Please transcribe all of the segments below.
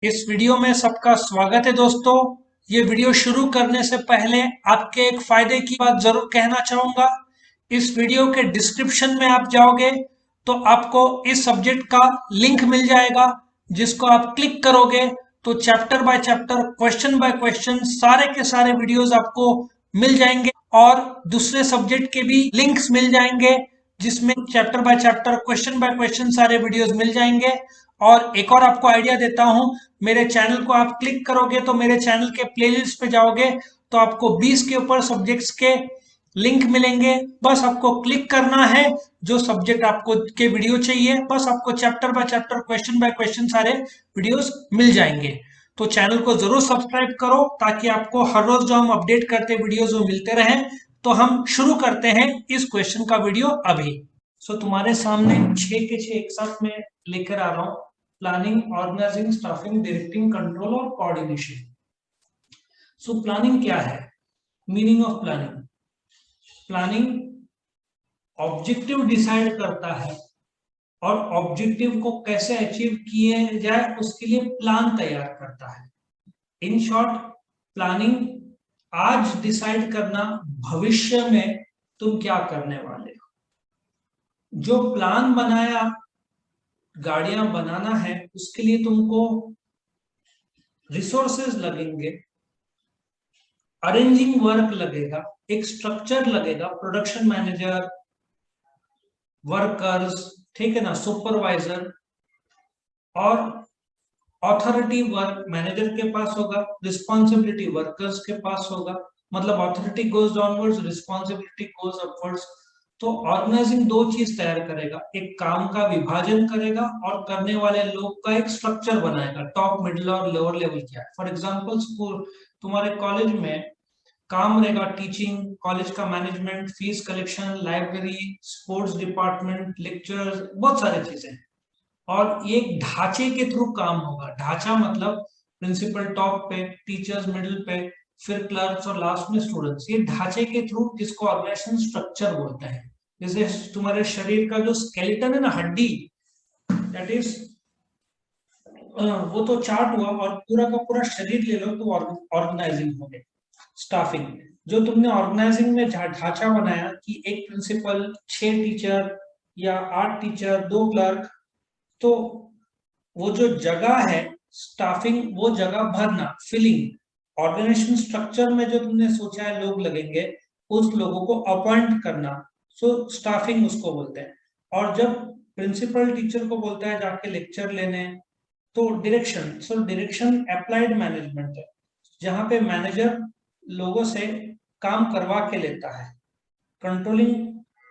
इस वीडियो में सबका स्वागत है दोस्तों। ये वीडियो शुरू करने से पहले आपके एक फायदे की बात जरूर कहना चाहूंगा। इस वीडियो के डिस्क्रिप्शन में आप जाओगे तो आपको इस सब्जेक्ट का लिंक मिल जाएगा, जिसको आप क्लिक करोगे तो chapter by chapter, question by question सारे के सारे वीडियोस आपको मिल जाएंगे और दूसरे सब्जेक्ट के भी लिंक्स मिल जाएंगे, जिसमें chapter by chapter, question by question सारे वीडियोस मिल जाएंगे। और एक और आपको आइडिया देता हूं, मेरे चैनल को आप क्लिक करोगे तो मेरे चैनल के प्लेलिस्ट पे जाओगे तो आपको 20 के ऊपर सब्जेक्ट्स के लिंक मिलेंगे। बस आपको क्लिक करना है, जो सब्जेक्ट आपको के वीडियो चाहिए, बस आपको chapter by chapter, question by question सारे वीडियोस मिल जाएंगे। तो चैनल को जरूर सब्सक्राइब करो ताकि आपको हर रोज जो हम अपडेट करते वीडियोस वो मिलते रहें। तो हम शुरू करते हैं इस क्वेश्चन का वीडियो अभी। तुम्हारे सामने 6 के 6 एक साथ में लेकर आ रहा हूं। Planning, organizing, staffing, directing, control और कोऑर्डिनेशन। प्लानिंग क्या है? Meaning of planning: planning objective decide करता है और ऑब्जेक्टिव को कैसे अचीव किए जाए उसके लिए प्लान तैयार करता है। इन शॉर्ट, प्लानिंग आज डिसाइड करना भविष्य में तुम क्या करने वाले हो। जो प्लान बनाया गाड़ियां बनाना है उसके लिए तुमको रिसोर्सेज लगेंगे, अरेंजिंग वर्क लगेगा, एक स्ट्रक्चर लगेगा, प्रोडक्शन मैनेजर, वर्कर्स, ठीक है ना, सुपरवाइजर, और ऑथोरिटी वर्क मैनेजर के पास होगा, रिस्पॉन्सिबिलिटी वर्कर्स के पास होगा। मतलब authority goes downwards, responsibility goes upwards. तो ऑर्गेनाइजिंग दो चीज तैयार करेगा, एक काम का विभाजन करेगा और करने वाले लोग का एक स्ट्रक्चर बनाएगा, टॉप, मिडिल और लोअर लेवल क्या है। फॉर एग्जांपल, स्कूल, तुम्हारे कॉलेज में काम रहेगा टीचिंग, कॉलेज का management, fees collection, library, sports department, lectures, बहुत सारी चीजें। और ये एक ढांचे के थ्रू काम होगा। ढांचा मतलब प्रिंसिपल टॉप पे, टीचर्स मिडिल पे, फिर क्लर्क्स और लास्ट में स्टूडेंट्स। ये ढांचे के थ्रू, जिसको ऑर्गेनाइजेशन स्ट्रक्चर बोलते हैं। जैसे तुम्हारे शरीर का जो स्केलेटन है ना, हड्डी, दैट इज वो तो चार्ट हुआ, और पूरा का पूरा शरीर ले लो तो ऑर्गेनाइजिंग हो गई। स्टाफिंग, जो तुमने ऑर्गेनाइजिंग में ढांचा बनाया कि एक प्रिंसिपल, 6 टीचर या 8 टीचर, 2 क्लर्क, तो वो जो जगह है स्टाफिंग, वो जगह भरना, फिलिंग। ऑर्गेनाइजेशन स्ट्रक्चर में जो तुमने सोचा है लोग लगेंगे, उस लोगों को अपॉइंट करना, स्टाफिंग उसको बोलते हैं। और जब प्रिंसिपल टीचर को बोलता है जाके लेक्चर लेने, तो डायरेक्शन, डायरेक्शन अप्लाइड मैनेजमेंट है, जहां पे मैनेजर लोगों से काम करवा के लेता है। Controlling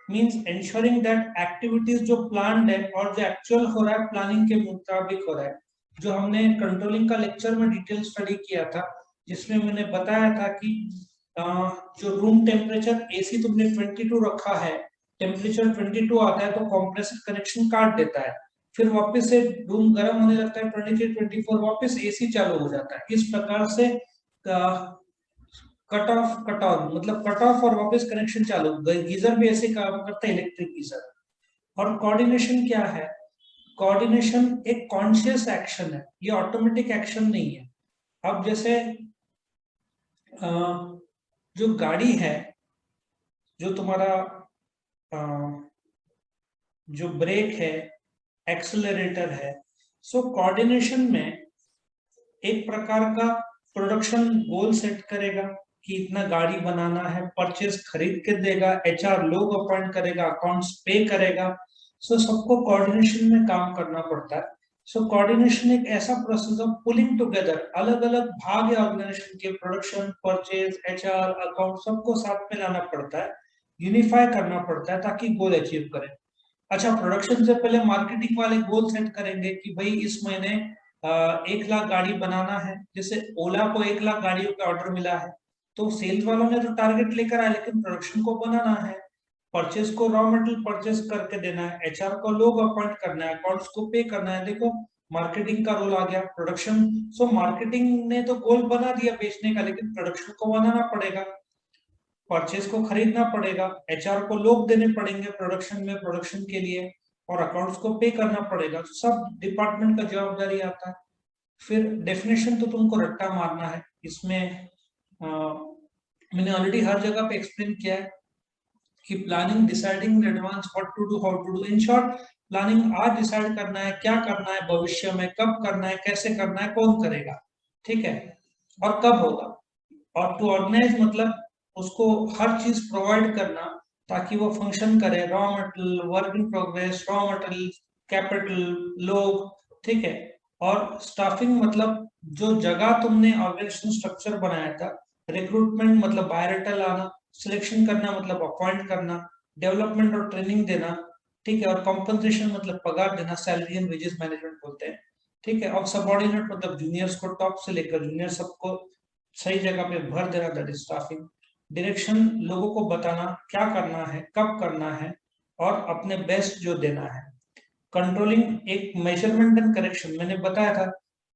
means ensuring that activities जो प्लान्ड है और जो एक्चुअल हो रहा है प्लानिंग के मुताबिक हो रहा है। जो हमने कंट्रोलिंग का लेक्चर में डिटेल स्टडी किया था, जिसमें मैंने बताया था कि जो रूम टेम्परेचर एसी तुमने 22 रखा है, टेम्परेचर 22 आता है तो कंप्रेसर कनेक्शन काट देता है, फिर वापस से रूम गर्म होने लगता है 23 24, वापस एसी चालू हो जाता है। इस प्रकार से कट ऑफ कट ऑन, मतलब कट ऑफ और वापस कनेक्शन चालू। गीजर भी ऐसे काम करता है, इलेक्ट्रिक गीजर। और कोऑर्डिनेशन क्या है? कोऑर्डिनेशन एक कॉन्शियस एक्शन है, ये ऑटोमेटिक एक्शन नहीं है। अब जैसे जो गाड़ी है, जो तुम्हारा जो ब्रेक है, एक्सेलरेटर है, कोऑर्डिनेशन में एक प्रकार का प्रोडक्शन गोल सेट करेगा कि इतना गाड़ी बनाना है, परचेज खरीद के देगा, एचआर लोग अपॉइंट करेगा, अकाउंट्स पे करेगा। सबको कोऑर्डिनेशन में काम करना पड़ता है। कोऑर्डिनेशन एक ऐसा प्रोसेस ऑफ पुलिंग टुगेदर, अलग अलग भाग है ऑर्गेनाइजेशन के, प्रोडक्शन, परचेज, एचआर, अकाउंट, सबको साथ में लाना पड़ता है, यूनिफाई करना पड़ता है ताकि गोल अचीव करें। अच्छा, प्रोडक्शन से पहले मार्केटिंग वाले गोल सेट करेंगे कि भाई इस महीने 1 लाख गाड़ी बनाना है। जैसे ओला को 1 लाख गाड़ियों का ऑर्डर मिला है, तो सेल्स वालों ने तो टारगेट लेकर आया, लेकिन प्रोडक्शन को बनाना है, परचेज को रॉ मटेरियल परचेज करके देना है, एचआर को लोग अपॉइंट करना है, अकाउंट्स को पे करना है। देखो, मार्केटिंग का रोल आ गया, प्रोडक्शन। मार्केटिंग ने तो गोल बना दिया बेचने का, लेकिन प्रोडक्शन को बनाना पड़ेगा, परचेज को खरीदना पड़ेगा, एचआर को लोग देने पड़ेंगे प्रोडक्शन में, प्रोडक्शन के लिए, और अकाउंट्स को पे करना पड़ेगा। तो सब डिपार्टमेंट का जवाबदारी आता है। फिर डेफिनेशन तो तुमको रट्टा मारना है इसमें। मैंने ऑलरेडी हर जगह पे एक्सप्लेन किया है कि planning, deciding in advance what to do, how to do. In short, planning आज डिसाइड करना है क्या करना है, भविष्य में कब करना है, कैसे करना है, कौन करेगा, ठीक है, और कब होगा। और टू ऑर्गेनाइज मतलब उसको हर चीज प्रोवाइड करना ताकि वो फंक्शन करे, raw material, work in progress, raw material, capital, लोग, ठीक है। और स्टाफिंग मतलब जो जगह तुमने ऑर्गेनाइजेशन स्ट्रक्चर बनाया था, रिक्रूटमेंट मतलब बायोडाटा लाना, सिलेक्शन करना मतलब अपॉइंट करना, डेवलपमेंट और ट्रेनिंग देना, ठीक है, और कॉम्पनसेशन मतलब पगार देना, सैलरी एंड वेजेस मैनेजमेंट बोलते हैं, ठीक है। और सबऑर्डिनेट मतलब जूनियर्स को, टॉप से लेकर जूनियर सबको सही जगह पे भर देना, दैट इज स्टाफिंग। डायरेक्शन, लोगों को बताना क्या करना है, कब करना है, और अपने बेस्ट जो देना है। कंट्रोलिंग, एक मेजरमेंट एंड करेक्शन, मैंने बताया था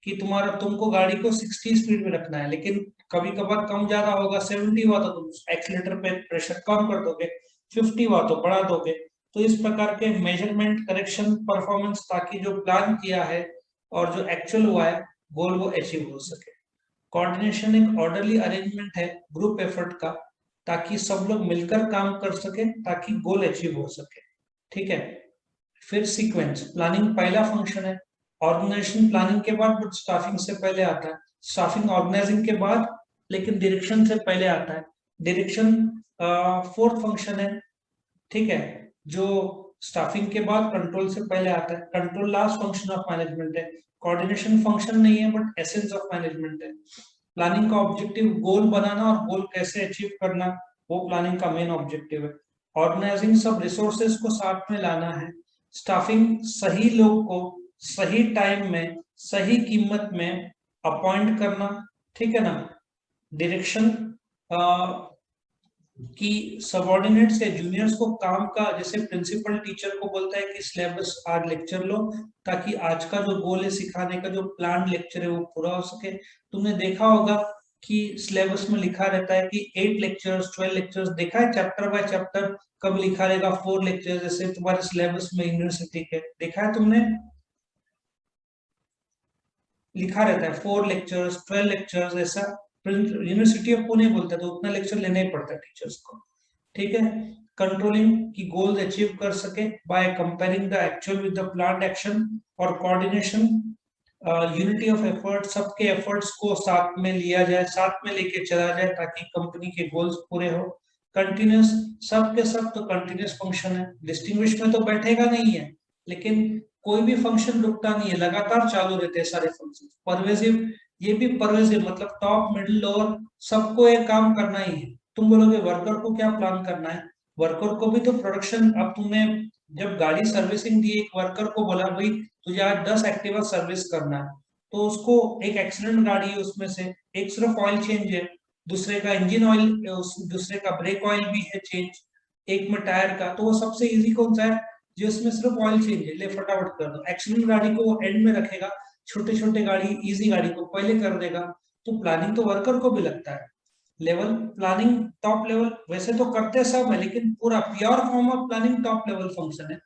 कि तुमको गाड़ी को 60 स्पीड में रखना है, लेकिन कभी कभार कम ज्यादा होगा, 70 हुआ तो तुम एक्सीलेटर पे प्रेशर कम कर दोगे, 50 हुआ तो बढ़ा दोगे। तो इस प्रकार के मेजरमेंट, करेक्शन, परफॉर्मेंस, ताकि जो प्लान किया है और जो एक्चुअल हुआ है गोल वो अचीव हो सके। कोऑर्डिनेशन एक ऑर्डरली अरेंजमेंट है ग्रुप एफर्ट का, ताकि सब लोग मिलकर काम कर सके, ताकि गोल अचीव हो सके, ठीक है। फिर सीक्वेंस, प्लानिंग पहला फंक्शन है, ऑर्गेनाइजेशन प्लानिंग के बाद बट स्टाफिंग से पहले आता है, स्टाफिंग ऑर्गेनाइजिंग के बाद लेकिन डायरेक्शन से पहले आता है। डायरेक्शन फोर्थ फंक्शन है, ठीक है, जो स्टाफिंग के बाद कंट्रोल से पहले आता है। Control last function of management है। कोऑर्डिनेशन फंक्शन नहीं है बट एसेंस ऑफ मैनेजमेंट है। प्लानिंग का ऑब्जेक्टिव गोल बनाना और गोल कैसे अचीव करना, वो प्लानिंग का मेन ऑब्जेक्टिव है। ऑर्गेनाइजिंग सब रिसोर्सेज को साथ में लाना है। स्टाफिंग सही लोग को सही टाइम में सही कीमत में अपॉइंट करना, ठीक है ना। डायरेक्शन कि सबऑर्डिनेट्स या जूनियर्स को काम का, जैसे प्रिंसिपल टीचर को बोलता है कि सिलेबस आज लेक्चर लो, ताकि आज का जो गोल है सिखाने का, जो प्लान लेक्चर है वो पूरा हो सके। तुमने देखा होगा कि सिलेबस में लिखा रहता है कि 8 लेक्चर्स, 12 लेक्चर्स, देखा है चैप्टर बाय चैप्टर, कब लिखा रहेगा 4 लेक्चर्स, जैसे तुम्हारे सिलेबस में यूनिवर्सिटी के, देखा है तुमने, लिखा रहता है 4 लेक्चर्स, 12 लेक्चर्स, ऐसा यूनिवर्सिटी ऑफ पुणे बोलता है, तो उतना लेक्चर लेना ही पड़ता है टीचर्स को, ठीक है। कंट्रोलिंग की गोल्स अचीव कर सके by comparing the actual with the planned action. और कोऑर्डिनेशन, यूनिटी ऑफ एफर्ट, सबके एफर्ट्स को साथ में लिया जाए, साथ में लेके चला जाए, ताकि कंपनी के गोल्स पूरे हो। कंटिन्यूस, सब के सब तो कंटिन्यूस फंक्शन है, डिस्टिंग्विश में तो बैठेगा नहीं है, लेकिन कोई भी फंक्शन रुकता नहीं है, लगातार चालू रहते हैं सारे फंक्शन। परवेजिव, ये भी परवेजिव मतलब टॉप, मिडिल, लोअर, सबको एक काम करना ही है। तुम बोलोगे वर्कर को क्या प्लान करना है, वर्कर को भी तो प्रोडक्शन, अब तुमने जब गाड़ी सर्विसिंग दी, एक वर्कर को बोला भाई तुझे आज 10 एक्टिवा सर्विस करना है, तो उसको एक एक्सीडेंट गाड़ी है उसमें से, एक सिर्फ ऑयल चेंज है, दूसरे का इंजन ऑयल, दूसरे का ब्रेक ऑयल भी है चेंज, एक में टायर का, तो वो सबसे इजी कौन सा है, जो इसमें सिर्फ ऑयल चेंज है, ले फटाफट कर दो। एक्सीडेंट गाड़ी को वो एंड में रखेगा, छोटे छोटे गाड़ी, इजी गाड़ी को पहले कर देगा। तो प्लानिंग तो वर्कर को भी लगता है। लेवल प्लानिंग, टॉप लेवल, वैसे तो करते सब है, लेकिन पूरा pure form of planning top level function है।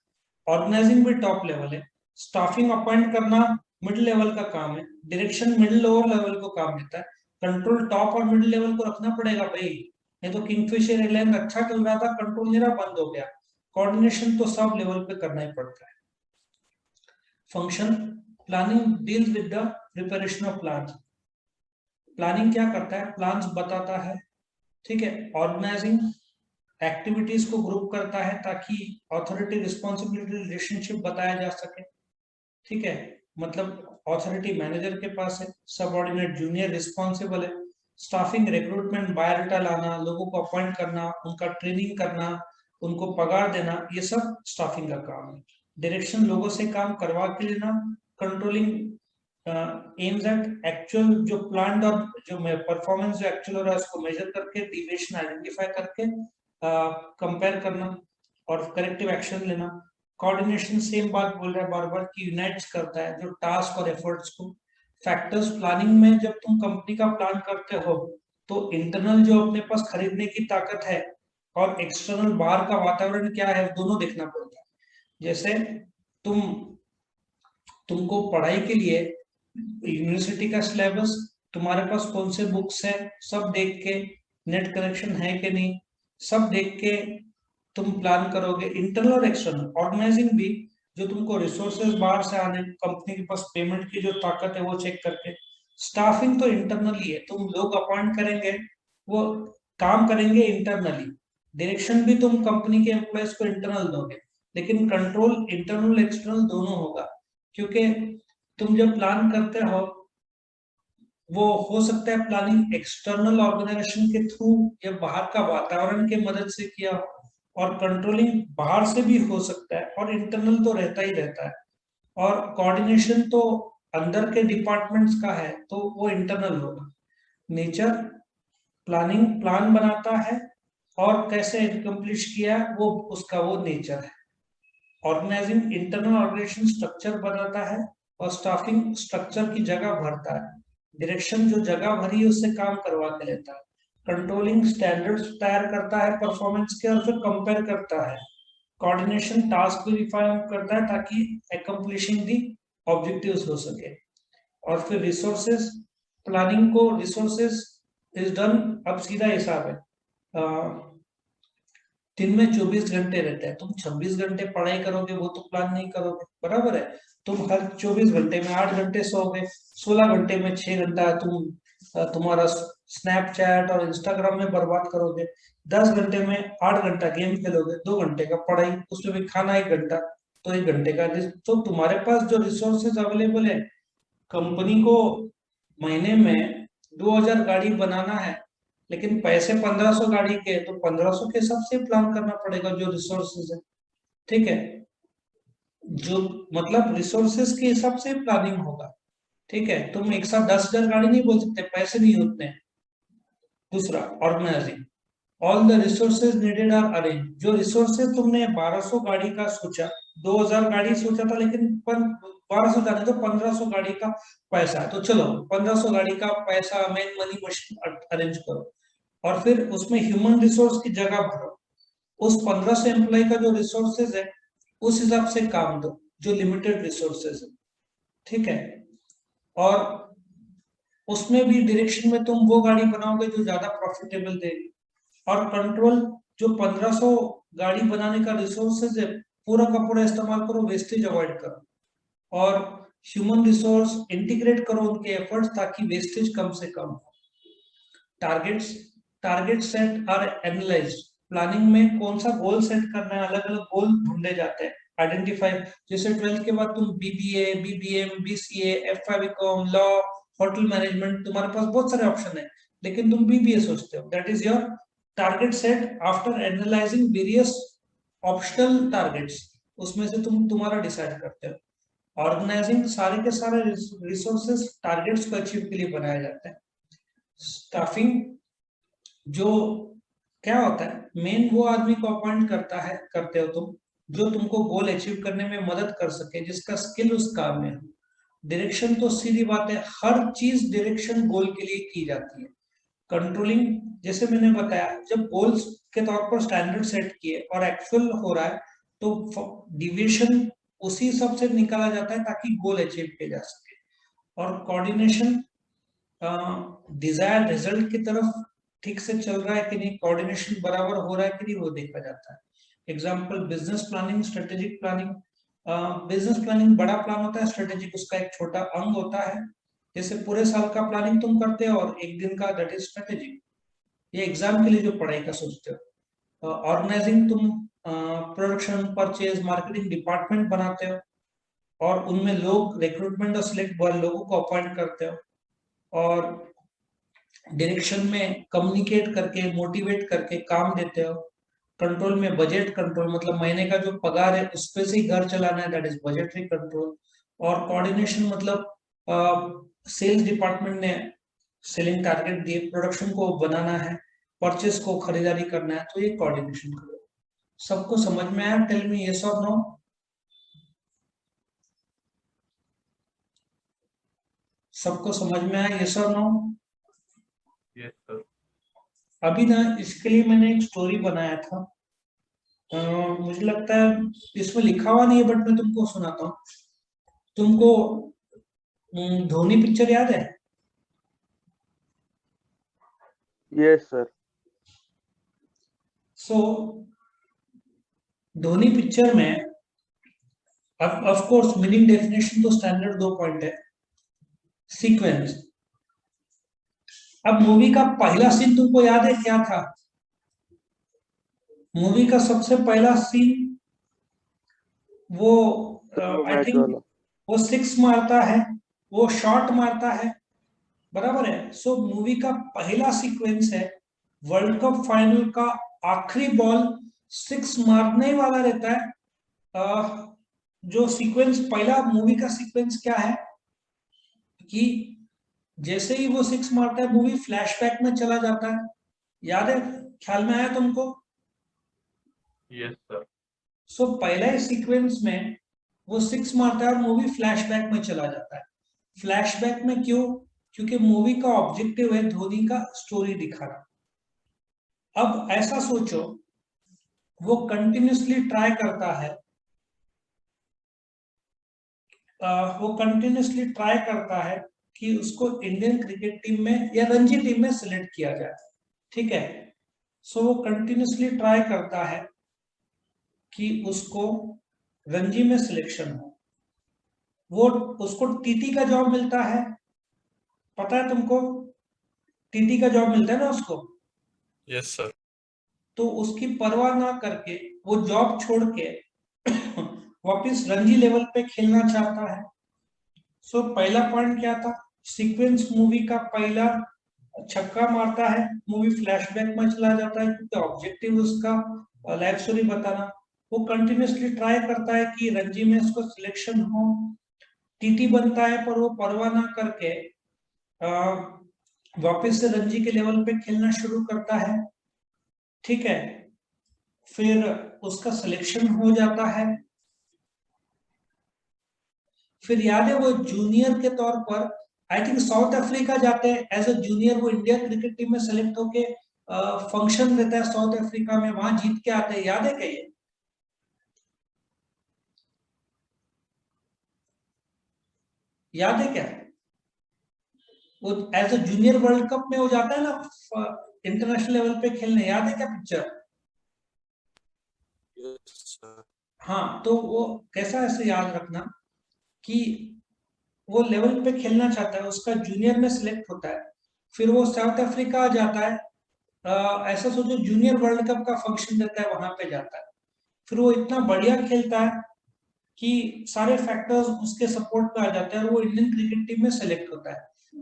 ऑर्गेनाइजिंग भी टॉप लेवल है। स्टाफिंग अपॉइंट करना मिडिल लेवल का काम है। डायरेक्शन मिडिल लोअर लेवल को काम देता है। कंट्रोल टॉप और मिडिल लेवल को रखना पड़ेगा भाई, नहीं तो किंगफिशर एयरलाइन अच्छा चल रहा था, कंट्रोल मेरा बंद हो गया। कोऑर्डिनेशन तो सब लेवल पे करना ही पड़ता है। Function, planning deals with the preparation of plans. Planning क्या करता है, प्लान्स बताता है, ठीक है। ऑर्गेनाइजिंग एक्टिविटीज को ग्रुप करता है ताकि अथॉरिटी रिस्पॉन्सिबिलिटी रिलेशनशिप बताया जा सके, ठीक है, मतलब अथॉरिटी मैनेजर के पास है, सबऑर्डिनेट जूनियर रिस्पॉन्सिबल है। स्टाफिंग, रिक्रूटमेंट, बायोडाटा लाना, लोगों को अपॉइंट करना, उनका ट्रेनिंग करना, उनको पगार देना, ये सब स्टाफिंग का काम है। डायरेक्शन, लोगों से काम करवा के लेना। कंट्रोलिंग एम्स एट एक्चुअल, जो प्लान और जो परफॉर्मेंस जो एक्चुअल हो रहा है उसको मेजर करके, डिविएशन आइडेंटिफाई करके कंपेयर करना और करेक्टिव एक्शन लेना। कोऑर्डिनेशन, सेम बात बोल रहा है बार बार कि यूनाइट्स करता है जो टास्क और एफर्ट्स को। फैक्टर्स, प्लानिंग में जब तुम कंपनी का प्लान करते हो तो इंटरनल जो अपने पास खरीदने की ताकत है और एक्सटर्नल बाहर का वातावरण क्या है, दोनों देखना पड़ता है। जैसे तुम तुमको पढ़ाई के लिए यूनिवर्सिटी का सिलेबस, तुम्हारे पास कौन से बुक्स है, सब देख के, नेट कनेक्शन है कि नहीं, सब देख के तुम प्लान करोगे। इंटरनल और एक्सटर्नल ऑर्गेनाइजिंग भी, जो तुमको रिसोर्सेज बाहर से आने, कंपनी के पास पेमेंट की जो ताकत है वो चेक करके। स्टाफिंग तो इंटरनली है, तुम लोग अपॉइंट करेंगे, वो काम करेंगे इंटरनली। डायरेक्शन भी तुम कंपनी के एम्प्लॉयज को इंटरनल दोगे, लेकिन कंट्रोल इंटरनल एक्सटर्नल दोनों होगा। क्योंकि तुम जब प्लान करते हो, वो हो सकता है प्लानिंग एक्सटर्नल ऑर्गेनाइजेशन के थ्रू या बाहर का वातावरण के मदद से किया हो, और कंट्रोलिंग बाहर से भी हो सकता है, और इंटरनल तो रहता ही रहता है। और कोऑर्डिनेशन तो अंदर के डिपार्टमेंट्स का है, तो वो इंटरनल होगा। नेचर, प्लानिंग प्लान बनाता है, और कैसे एकम्प्लिश किया वो उसका वो नेचर है। ऑर्गेनाइजिंग इंटरनल ऑर्गेनाइजेशन स्ट्रक्चर बनाता है, और स्टाफिंग स्ट्रक्चर की जगह भरता है। डायरेक्शन जो जगह भरी है उससे काम करवा के लेता है। कंट्रोलिंग स्टैंडर्ड्स तैयार करता है परफॉर्मेंस के, और फिर कंपेयर करता है। कोऑर्डिनेशन टास्क भी डिफाइन करता है ताकि एकम्प्लिशिंग दी ऑब्जेक्टिव्स हो सके। और फिर रिसोर्सेज, प्लानिंग को रिसोर्सेज इज डन। अब सीधा हिसाब है, दिन में 24 घंटे रहते हैं, तुम 26 घंटे पढ़ाई करोगे वो तो प्लान नहीं करोगे, बराबर है। तुम हर 24 घंटे में 8 घंटे सोओगे, 16 घंटे में 6 घंटा तुम तुम्हारा स्नैपचैट और इंस्टाग्राम में बर्बाद करोगे। 10 घंटे में 8 घंटा गेम खेलोगे, 2 घंटे का पढ़ाई, उसमें भी खाना 1 घंटा, तो 1 घंटे का। तो तुम्हारे पास जो रिसोर्सेज अवेलेबल है, कंपनी को महीने में 2000 गाड़ी बनाना है, लेकिन पैसे 1500 गाड़ी के, तो 1500 के हिसाब से प्लान करना पड़ेगा जो रिसोर्सेज है। ठीक है, जो मतलब रिसोर्सेज के हिसाब से प्लानिंग होगा। ठीक है, तुम एक साथ 10,000 गाड़ी नहीं बोल सकते, पैसे नहीं होते हैं। दूसरा, organizing, all the resources needed are arrange. जो रिसोर्सेज तुमने 1200 गाड़ी का सोचा, 2000 गाड़ी सोचा था, लेकिन 1200 जाने तो 1500 गाड़ी का पैसा है, तो चलो 1500 गाड़ी का पैसा, मेन मनी मशीन अरेंज करो, और फिर उसमें ह्यूमन रिसोर्स की जगह भरो। उस 1500 एम्प्लॉय का जो रिसोर्सेज है, उस हिसाब से काम दो, जो लिमिटेड रिसोर्सेज है। ठीक है, और उसमें भी डायरेक्शन में तुम वो गाड़ी बनाओगे जो ज्यादा प्रॉफिटेबल देगी। और कंट्रोल, जो 1500 गाड़ी बनाने का रिसोर्सेज है, पूरा का पूरा इस्तेमाल करो, वेस्टेज अवॉइड करो। और ह्यूमन रिसोर्स इंटीग्रेट करो उनके एफर्ट्स, ताकि वेस्टेज कम से कम हो। टारगेट्स, टारगेट सेट और एनालाइज। प्लानिंग में कौन सा गोल सेट करना है, अलग अलग गोल ढूंढे जाते हैं, आइडेंटिफाई। जैसे 12th के बाद तुम BBA, BBM, BCA, F5 law, hotel management, तुम्हारे पास बहुत सारे ऑप्शन है, लेकिन तुम बीबीए सोचते हो, that is your target set after analysing various optional targets. उसमें से तुम तुम्हारा डिसाइड करते हो। ऑर्गेनाइजिंग, सारे के सारे रिसोर्सेस टारगेट्स को अचीव के लिए बनाए जाते हैं। स्टाफिंग, जो क्या होता है, मेन वो आदमी को अपॉइंट करता है, करते हो तुम, जो तुमको गोल अचीव करने में मदद कर सके, जिसका स्किल उस काम में हो। डायरेक्शन तो सीधी बात है, हर चीज डायरेक्शन गोल के लिए की जाती है। कंट्रोलिंग, जैसे मैंने बताया, जब गोल्स के तौर पर स्टैंडर्ड सेट किए और एक्चुअल हो रहा है, तो डिविएशन उसी सब से निकाला जाता है ताकि गोल अचीव किया जा सके। और कोऑर्डिनेशन, डिजायर रिजल्ट की तरफ ठीक से चल रहा है कि नहीं, कोऑर्डिनेशन बराबर हो रहा है कि नहीं, वो देखा जाता है। Example, business planning, strategic planning. Business planning बड़ा प्लान होता है, स्ट्रेटेजिक उसका एक छोटा अंग होता है। जैसे पूरे साल का प्लानिंग तुम करते हो, और एक दिन का, दैट इज स्ट्रेटेजिक। ये एग्जाम के लिए जो पढ़ाई का सोचते हो। ऑर्गेनाइजिंग, तुम प्रोडक्शन, परचेज, मार्केटिंग डिपार्टमेंट बनाते हो, और उनमें लोग रिक्रूटमेंट और सिलेक्ट लोगों को अपॉइंट करते हो। और डायरेक्शन में कम्युनिकेट करके, मोटिवेट करके काम देते हो। कंट्रोल में बजट कंट्रोल, मतलब महीने का जो पगार है उस पे से ही घर चलाना है, दैट इज बजटरी कंट्रोल। और कोऑर्डिनेशन मतलब सेल्स डिपार्टमेंट ने सेलिंग टारगेट दिए, प्रोडक्शन को बनाना है, परचेस को खरीदारी करना है, तो ये कोऑर्डिनेशन करो। सबको समझ में आया? टेल मी यस और नो। सबको समझ में आया, यस और नो? Yes sir. अभी ना इसके लिए मैंने एक स्टोरी बनाया था, मुझे लगता है इसमें लिखा हुआ नहीं है, बट मैं तुमको सुनाता हूँ। तुमको धोनी पिक्चर याद है? Yes, sir. सो धोनी पिक्चर में अब ऑफ कोर्स मीनिंग डेफिनेशन तो स्टैंडर्ड 2 पॉइंट है। सीक्वेंस। अब मूवी का पहला सीन तुमको याद है क्या था? मूवी का सबसे पहला सीन वो आई मैच थिंक वाला। वो सिक्स मारता है, वो शॉट मारता है, बराबर है। सो मूवी का पहला सीक्वेंस है वर्ल्ड कप फाइनल का। आखिरी बॉल सिक्स मारने वाला रहता है। जो सीक्वेंस पहला मूवी का सीक्वेंस क्या है कि जैसे ही वो सिक्स मारता है मूवी फ्लैशबैक में चला जाता है। याद है? ख्याल में आया तुमको? Yes, sir. सो पहले ही सीक्वेंस में वो सिक्स मारता है और मूवी फ्लैशबैक में चला जाता है। फ्लैशबैक में क्यों? क्योंकि मूवी का ऑब्जेक्टिव है धोनी का स्टोरी दिखाना। अब ऐसा सोचो, वो कंटिन्यूसली ट्राई करता है, वो कंटिन्यूसली ट्राई करता है कि उसको इंडियन क्रिकेट टीम में या रणजी टीम में सिलेक्ट किया जाए। ठीक है। सो वो कंटिन्यूसली ट्राई करता है कि उसको रणजी में सिलेक्शन हो। वो उसको टीटी का जॉब मिलता है, पता है तुमको? टीटी का जॉब मिलता है ना उसको। Yes, sir. तो उसकी परवाह ना करके वो जॉब छोड़ के वापस रणजी लेवल पे खेलना चाहता है। सो पहला पॉइंट क्या था? सीक्वेंस मूवी का पहला छक्का मारता है, मूवी फ्लैशबैक में चला जाता है क्योंकि ऑब्जेक्टिव उसका लाइफ स्टोरी बताना। वो कंटिन्यूसली ट्राई करता है कि रणजी में उसको सिलेक्शन हो। टीटी बनता है पर वो परवाह ना करके वापस से रणजी के लेवल पे खेलना शुरू करता है। ठीक है। फिर उसका सिलेक्शन हो जाता है। फिर याद है वो जूनियर के तौर पर आई थिंक साउथ अफ्रीका जाते हैं एज अ जूनियर। वो इंडिया क्रिकेट टीम में सेलेक्ट होके फंक्शन रहता है साउथ अफ्रीका में, वहां जीत के आते हैं। याद है क्या ये? याद है क्या? वो as a junior world cup में हो जाता है ना इंटरनेशनल लेवल पे खेलने। याद है क्या पिक्चर? Yes, sir. हाँ, तो वो कैसा ऐसे याद रखना कि वो लेवल पे खेलना चाहता है, उसका जूनियर में सिलेक्ट होता है, फिर वो साउथ अफ्रीका आ जाता है। ऐसा सोचो जूनियर वर्ल्ड कप का फंक्शन रहता है, वहां पे जाता है। फिर वो इतना बढ़िया खेलता है कि सारे फैक्टर्स उसके सपोर्ट में आ जाते हैं और वो इंडियन क्रिकेट टीम में सेलेक्ट होता है।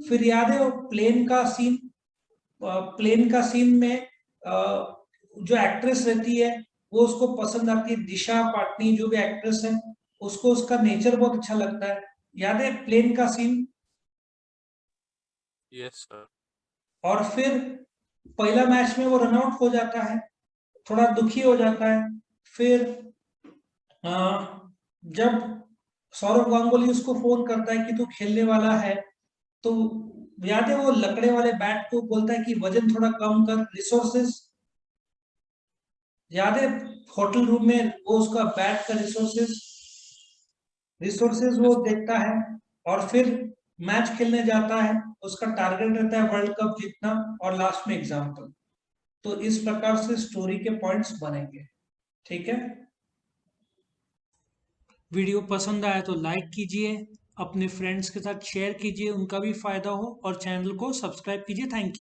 फिर याद है वो प्लेन का सीन में जो एक्ट्रेस रहती है वो उसको पसंद आती है, दिशा पाटनी जो भी एक्ट्रेस है, उसको उसका नेचर बहुत अच्छा लगता है। याद है प्लेन का सीन? Yes, sir. और फिर पहला मैच में वो रन आउट हो जाता है, थोड़ा दुखी हो जाता है। फिर जब सौरव गांगुली उसको फोन करता है कि तू खेलने वाला है, तो याद है वो लकड़े वाले बैट को बोलता है कि वजन थोड़ा कम कर, रिसोर्सेस। याद है होटल रूम में वो उसका बैट का रिसोर्सेस वो देखता है और फिर मैच खेलने जाता है। उसका टारगेट रहता है वर्ल्ड कप जीतना और लास्ट में एग्जाम्पल। तो इस प्रकार से स्टोरी के पॉइंट्स बनेंगे। ठीक है। वीडियो पसंद आया तो लाइक कीजिए, अपने फ्रेंड्स के साथ शेयर कीजिए, उनका भी फायदा हो, और चैनल को सब्सक्राइब कीजिए। Thank you.